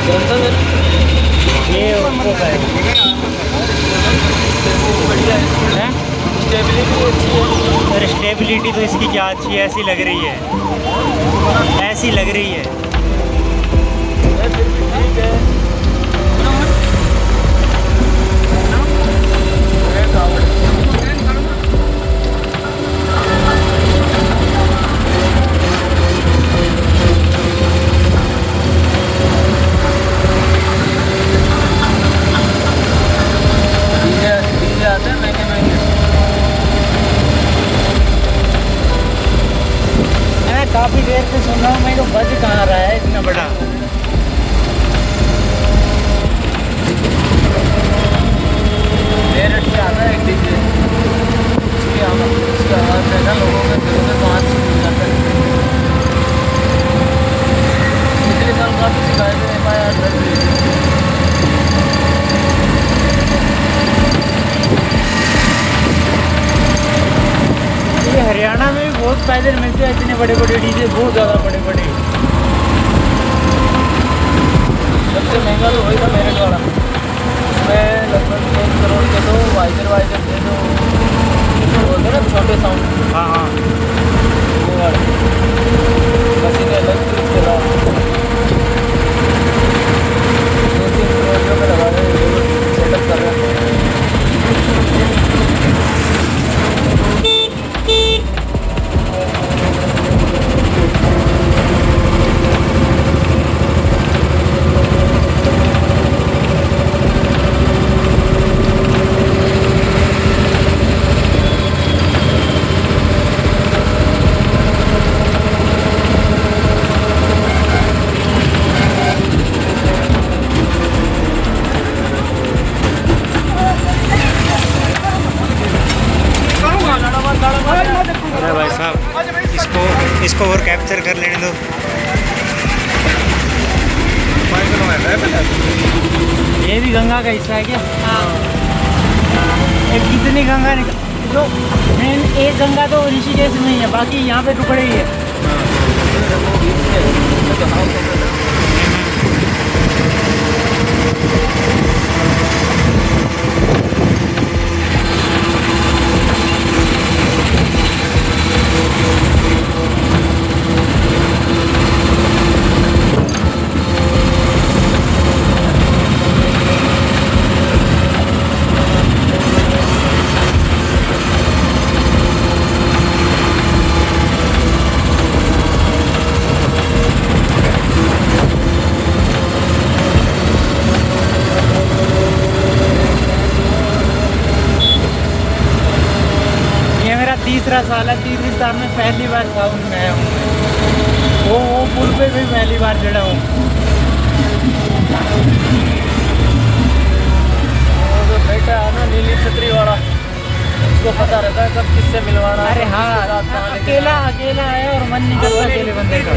ये ओप्पो का है। स्टेबिलिटी अच्छी है। अरे स्टेबिलिटी तो इसकी क्या अच्छी है, ऐसी लग रही है, ऐसी लग रही है। ठीक है। काफ़ी देर से सुन रहा हूँ मैं, तो बज कहाँ रहा है इतना बड़ा। मेरठ से आता है एक डीजे, उसकी आवाज़ है ना लोगों के दिलों में पाँच जाता है। पिछले साल काफ़ी शिकायतें FIR दर्ज हुई थी। ये हरियाणा में भी बहुत पैदल मिलते हैं इतने बड़े बड़े डीजे, बहुत ज़्यादा बड़े बड़े। सबसे महंगा तो वही था मेरठ वाला, उसमें लगभग 1 करोड़ के तो वाइजर थे जो बोलते ना छोटे साउंड। हाँ हाँ। वो वाले मशीनें अलग थी, उसके अलावा 2-3 करोड़ रुपये लगा रहे सेटअप कर रहे हैं। अरे भाई साहब, इसको और कैप्चर कर लेने दो। ये भी गंगा का हिस्सा है क्या? ये कितनी गंगा जो मेन एक गंगा तो ऋषिकेश में ही है, बाकी यहाँ पे टुकड़े ही है। तीसरा साल है, तीसरी साल में पहली बार साउंड में आया हूँ। वो पुल पे भी पहली बार चढ़ा हूँ। वो जो बेटा है ना नीली छतरी वाला, उसको पता रहता है कब किससे मिलवाना। अरे हाँ, अकेला आया और मन नहीं करता अकेले बंदे का।